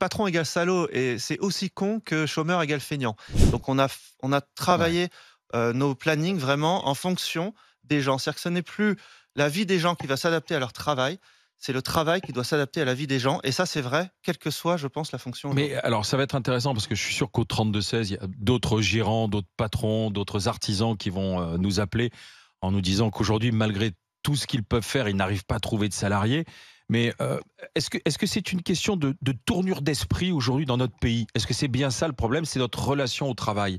patron égale salaud et c'est aussi con que chômeur égale feignant. Donc on a Ouais. travaillé, nos plannings vraiment en fonction des gens. C'est-à-dire que ce n'est plus la vie des gens qui va s'adapter à leur travail, c'est le travail qui doit s'adapter à la vie des gens et ça, c'est vrai, quelle que soit, je pense, la fonction Mais aujourd'hui. alors, ça va être intéressant parce que je suis sûr qu'au 32-16, il y a d'autres gérants, d'autres patrons, d'autres artisans qui vont nous appeler en nous disant qu'aujourd'hui, malgré tout ce qu'ils peuvent faire, ils n'arrivent pas à trouver de salariés. Mais est-ce que c'est une question de tournure d'esprit aujourd'hui dans notre pays? Est-ce que c'est bien ça le problème? C'est notre relation au travail?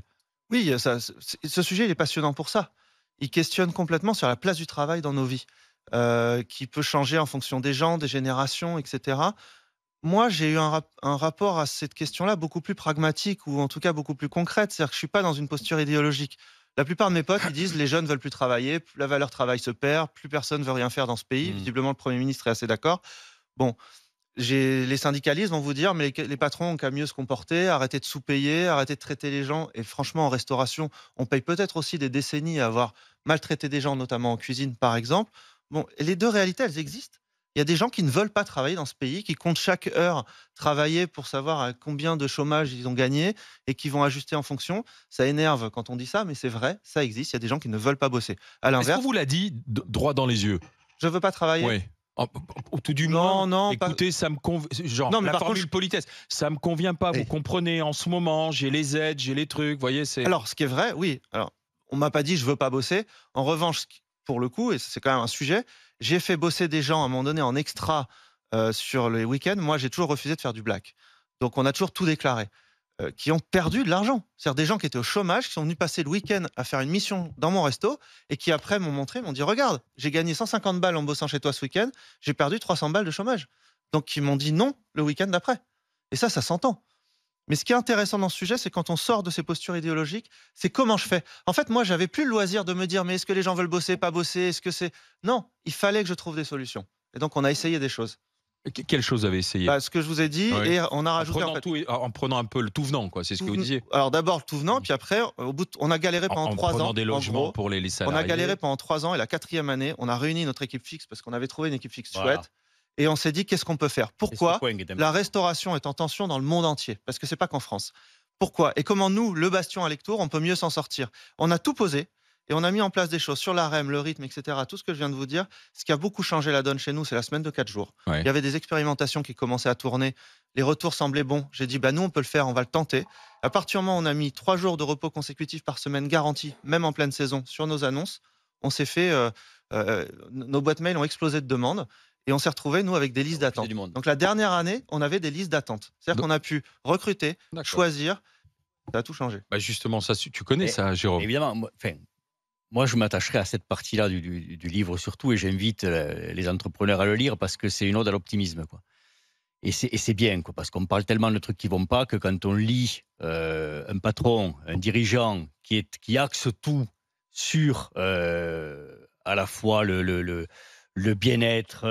Oui, ça ce sujet, il est passionnant pour ça. Il questionne complètement sur la place du travail dans nos vies, qui peut changer en fonction des gens, des générations et cetera. Moi, j'ai eu un rapport à cette question-là beaucoup plus pragmatique ou en tout cas beaucoup plus concrète. C'est-à-dire que je suis pas dans une posture idéologique. La plupart de mes potes, ils disent: «Les jeunes veulent plus travailler, la valeur travail se perd, plus personne veut rien faire dans ce pays». Hmm. Visiblement, le Premier ministre est assez d'accord. Bon, les syndicalistes vont vous dire: «Mais les patrons ont qu'à mieux se comporter, arrêter de sous-payer, arrêter de traiter les gens» et franchement, en restauration, on paye peut-être aussi des décennies à avoir maltraité des gens, notamment en cuisine, par exemple. Bon, et les 2 réalités, elles existent. Il y a des gens qui ne veulent pas travailler dans ce pays, qui comptent chaque heure travaillée pour savoir à combien de chômage ils ont gagné et qui vont ajuster en fonction. Ça énerve quand on dit ça, mais c'est vrai, ça existe. Il y a des gens qui ne veulent pas bosser. À Est-ce qu'on l'inverse: vous l'a dit droit dans les yeux? «Je veux pas travailler». Ouais. Au tout du moins, Non, non, pas écoutez, ça me convient. Genre, non, mais la par contre, formule politesse, ça me convient pas, vous oui. comprenez, en ce moment, j'ai les aides, j'ai les trucs, vous voyez, c'est. Alors, ce qui est vrai, oui. Alors, on m'a pas dit: «Je veux pas bosser». En revanche, pour le coup et c'est quand même un sujet, j'ai fait bosser des gens à un moment donné en extra, sur les week-ends. Moi, j'ai toujours refusé de faire du black. Donc on a toujours tout déclaré, qui ont perdu de l'argent. C'est-à-dire des gens qui étaient au chômage, qui sont venus passer le week-end à faire une mission dans mon resto et qui après m'ont montré, m'ont dit: «Regarde, j'ai gagné 150 balles en bossant chez toi ce week-end, j'ai perdu 300 balles de chômage». Donc ils m'ont dit non le week-end d'après et ça s'entend. Mais ce qui est intéressant dans ce sujet, c'est quand on sort de ces postures idéologiques, c'est comment je fais. En fait, moi, j'avais plus le loisir de me dire: «Mais est-ce que les gens veulent bosser, pas bosser? Est-ce que c'est» non, il fallait que je trouve des solutions et donc on a essayé des choses. Quelle chose vous avez essayé? Bah, ce que je vous ai dit Ouais. et on a En rajouté, en prenant fait, tout et en prenant un peu le tout venant, quoi, c'est ce que tout vous venu disiez? alors d'abord le tout venant, Mmh. puis après, au bout de on a galéré pendant En 3 prenant ans, des en logements gros. pour les On a galéré salariés. pendant 3 ans et la quatrième année, on a réuni notre équipe fixe parce qu'on avait trouvé une équipe fixe Voilà, chouette et on s'est dit: «Qu'est-ce qu'on peut faire?» c'est ce Pourquoi point qui est la important. restauration est en tension dans le monde entier? Parce que c'est pas qu'en France. Pourquoi? Et comment nous, le bastion Alectour, on peut mieux s'en sortir? On a tout posé et on a mis en place des choses sur la REM, le rythme et cetera, tout ce que je viens de vous dire. Ce qui a beaucoup changé la donne chez nous, c'est la semaine de 4 jours. Il Ouais. y avait des expérimentations qui commençaient à tourner. Les retours semblaient bons. J'ai dit: «Bah, nous, on peut le faire, on va le tenter». À partir du moment où on a mis 3 jours de repos consécutifs par semaine garantis, même en pleine saison, sur nos annonces, on s'est fait, nos boîtes mail ont explosé de demandes et on s'est retrouvés, nous, avec des listes Refuser d'attente. du monde. Donc la dernière année, on avait des listes d'attente. C'est-à-dire Do qu'on a pu recruter, D'accord. choisir, ça a tout changé. Bah, justement, ça, tu connais Et ça, Jérôme? évidemment, moi, je m'attacherai à cette partie-là du livre surtout et j'invite, les entrepreneurs à le lire parce que c'est une ode à l'optimisme, quoi. Et c'est bien, quoi, parce qu'on parle tellement de trucs qui vont pas que quand on lit, un patron, un dirigeant qui axe tout sur, à la fois le bien-être,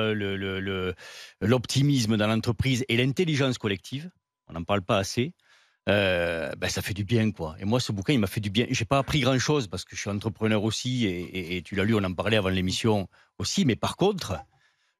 l'optimisme dans l'entreprise et l'intelligence collective, on n'en parle pas assez. Ça fait du bien, quoi. Et moi, ce bouquin, il m'a fait du bien. J'ai pas appris grand-chose parce que je suis entrepreneur aussi et tu l'as lu, on en parlait avant l'émission aussi. Mais par contre,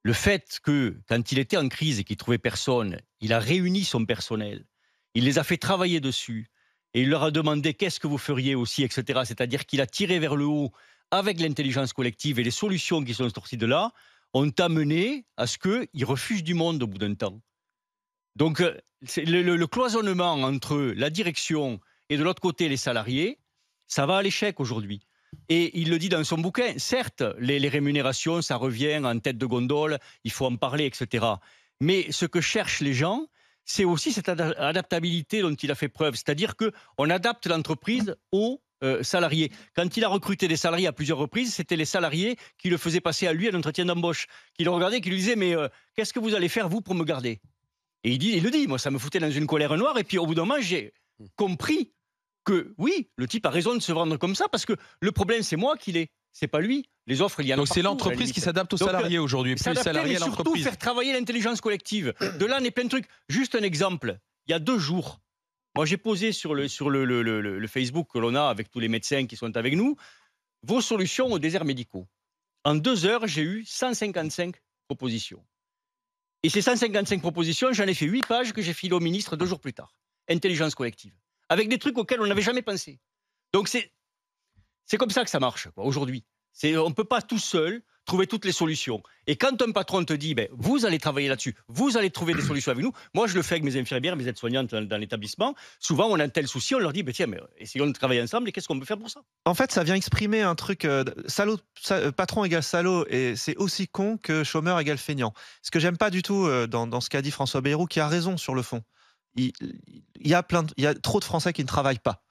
le fait que, quand il était en crise et qu'il trouvait personne, il a réuni son personnel, il les a fait travailler dessus et il leur a demandé qu'est-ce que vous feriez aussi, etc. C'est-à-dire qu'il a tiré vers le haut avec l'intelligence collective et les solutions qui sont sorties de là ont amené à ce qu'ils refusent du monde au bout d'un temps. Donc, c'est le cloisonnement entre la direction et de l'autre côté les salariés, ça va à l'échec aujourd'hui. Et il le dit dans son bouquin, certes, les rémunérations, ça revient en tête de gondole, il faut en parler, etc. Mais ce que cherchent les gens, c'est aussi cette adaptabilité dont il a fait preuve. C'est-à-dire qu'on adapte l'entreprise aux salariés. Quand il a recruté des salariés à plusieurs reprises, c'était les salariés qui le faisaient passer à lui à l'entretien d'embauche, qui le regardaient, qui lui disaient « Mais qu'est-ce que vous allez faire, vous, pour me garder ?» Et il le dit, moi, ça me foutait dans une colère noire. Et puis, au bout d'un moment, j'ai compris que oui, le type a raison de se vendre comme ça parce que le problème, c'est moi qui l'ai. C'est pas lui. Les offres, il y en a Donc c'est partout, à la l'entreprise qui limite. s'adapte aux Donc, salariés aujourd'hui, plus le s'adapter, salarié mais à surtout l'entreprise. faire travailler l'intelligence collective. De là, on est plein de trucs. Juste un exemple. Il y a 2 jours, moi, j'ai posé sur le Facebook que l'on a avec tous les médecins qui sont avec nous, vos solutions aux déserts médicaux. En 2 heures, j'ai eu 155 propositions. Et ces 155 propositions, j'en ai fait 8 pages que j'ai filées au ministre 2 jours plus tard. Intelligence collective. Avec des trucs auxquels on n'avait jamais pensé. Donc c'est comme ça que ça marche aujourd'hui. On ne peut pas tout seul trouver toutes les solutions. Et quand un patron te dit, vous allez travailler là-dessus, vous allez trouver des solutions avec nous. Moi, je le fais avec mes infirmières, mes aides-soignantes dans l'établissement. Souvent, on a un tel souci, on leur dit, tiens, essayons de travailler ensemble et qu'est-ce qu'on peut faire pour ça? En fait, ça vient exprimer un truc salaud, patron égale salaud, et c'est aussi con que chômeur égale feignant. Ce que j'aime pas du tout dans ce qu'a dit François Bayrou, qui a raison sur le fond. Il y a trop de Français qui ne travaillent pas.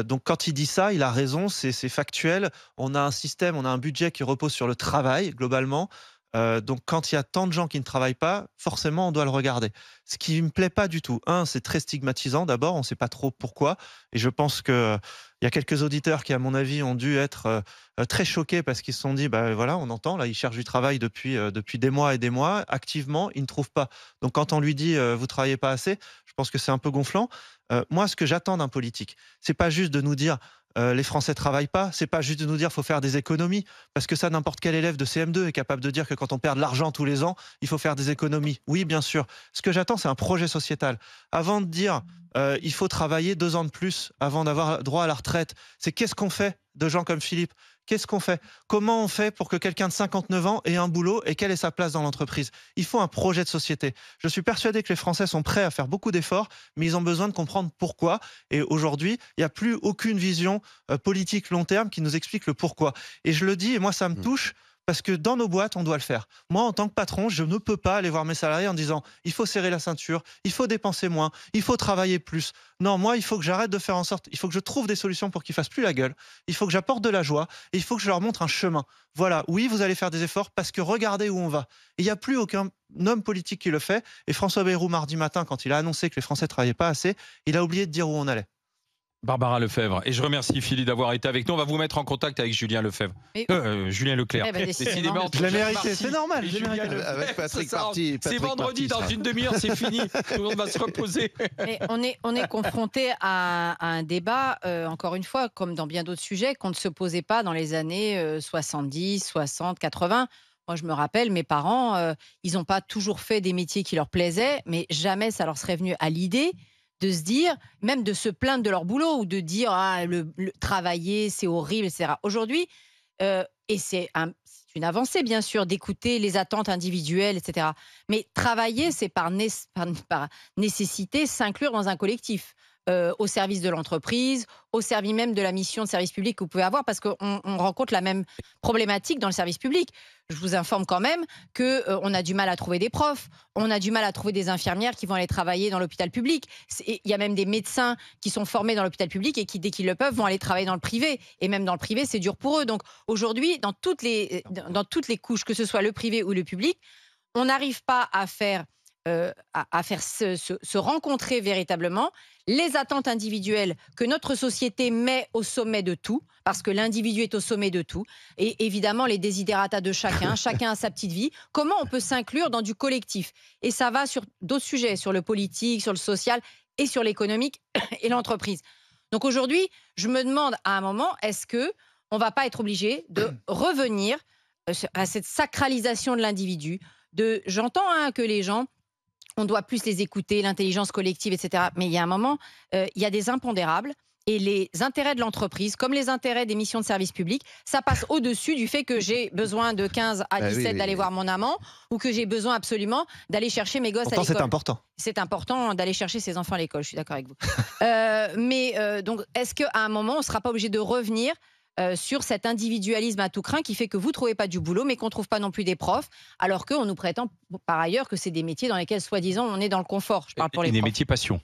Donc quand il dit ça, il a raison, c'est factuel. On a un système, on a un budget qui repose sur le travail, globalement. Donc quand il y a tant de gens qui ne travaillent pas, forcément, on doit le regarder. Ce qui ne me plaît pas du tout, c'est très stigmatisant d'abord, on ne sait pas trop pourquoi. Et je pense qu'il y a quelques auditeurs qui, à mon avis, ont dû être très choqués parce qu'ils se sont dit, voilà, on entend, là, ils cherchent du travail depuis des mois et des mois, activement, ils ne trouvent pas. Donc quand on lui dit, vous ne travaillez pas assez, je pense que c'est un peu gonflant. Moi, ce que j'attends d'un politique, c'est pas juste de nous dire les Français travaillent pas, c'est pas juste de nous dire faut faire des économies, parce que ça, n'importe quel élève de CM2 est capable de dire que quand on perd de l'argent tous les ans, il faut faire des économies. Oui, bien sûr. Ce que j'attends, c'est un projet sociétal. Avant de dire il faut travailler 2 ans de plus avant d'avoir droit à la retraite, c'est qu'est-ce qu'on fait de gens comme Philippe? Qu'est-ce qu'on fait? Comment on fait pour que quelqu'un de 59 ans ait un boulot et quelle est sa place dans l'entreprise? Il faut un projet de société. Je suis persuadé que les Français sont prêts à faire beaucoup d'efforts, mais ils ont besoin de comprendre pourquoi. Et aujourd'hui, il n'y a plus aucune vision politique long terme qui nous explique le pourquoi. Et je le dis, et moi ça me touche, parce que dans nos boîtes, on doit le faire. Moi, en tant que patron, je ne peux pas aller voir mes salariés en disant il faut serrer la ceinture, il faut dépenser moins, il faut travailler plus. Non, moi, il faut que j'arrête de faire en sorte, il faut que je trouve des solutions pour qu'ils fassent plus la gueule, il faut que j'apporte de la joie, et il faut que je leur montre un chemin. Voilà, oui, vous allez faire des efforts parce que regardez où on va. Et il n'y a plus aucun homme politique qui le fait. Et François Bayrou, mardi matin, quand il a annoncé que les Français ne travaillaient pas assez, il a oublié de dire où on allait. Barbara Lefebvre. Et je remercie Philippe d'avoir été avec nous. On va vous mettre en contact avec Julien Lefebvre. Julien Leclerc. Décidément. Je l'ai mérité, c'est normal. Avec Patrick Marty. C'est vendredi, dans une demi-heure, c'est fini. Tout le monde va se reposer. Mais on est confronté à un débat, encore une fois, comme dans bien d'autres sujets, qu'on ne se posait pas dans les années 70, 60, 80. Moi, je me rappelle, mes parents, ils n'ont pas toujours fait des métiers qui leur plaisaient, mais jamais ça leur serait venu à l'idée de se dire, même de se plaindre de leur boulot ou de dire le travailler, c'est horrible, etc. Aujourd'hui, et c'est une avancée, bien sûr, d'écouter les attentes individuelles, etc. Mais travailler, c'est par nécessité s'inclure dans un collectif. Au service de l'entreprise, au service même de la mission de service public que vous pouvez avoir, parce qu'on rencontre la même problématique dans le service public. Je vous informe quand même qu'on a du mal à trouver des profs, on a du mal à trouver des infirmières qui vont aller travailler dans l'hôpital public. Il y a même des médecins qui sont formés dans l'hôpital public et qui, dès qu'ils le peuvent, vont aller travailler dans le privé. Et même dans le privé, c'est dur pour eux. Donc aujourd'hui, dans toutes les couches, que ce soit le privé ou le public, on n'arrive pas à faire se rencontrer véritablement les attentes individuelles que notre société met au sommet de tout, parce que l'individu est au sommet de tout, et évidemment les desiderata de chacun, chacun a sa petite vie. Comment on peut s'inclure dans du collectif? Et ça va sur d'autres sujets, sur le politique, sur le social et sur l'économique et l'entreprise. Donc aujourd'hui, je me demande à un moment, est-ce que on va pas être obligé de revenir à cette sacralisation de l'individu? J'entends que les gens, on doit plus les écouter, l'intelligence collective, etc. Mais il y a un moment, il y a des impondérables. Et les intérêts de l'entreprise, comme les intérêts des missions de service public, ça passe au-dessus du fait que j'ai besoin de 15 à 17 d'aller voir mon amant, ou que j'ai besoin absolument d'aller chercher mes gosses à l'école. C'est important. C'est important d'aller chercher ses enfants à l'école, je suis d'accord avec vous. Donc, est-ce qu'à un moment, on ne sera pas obligé de revenir sur cet individualisme à tout crin qui fait que vous ne trouvez pas du boulot, mais qu'on ne trouve pas non plus des profs, alors qu'on nous prétend par ailleurs que c'est des métiers dans lesquels, soi-disant, on est dans le confort. Je parle pour les des profs. métiers passion.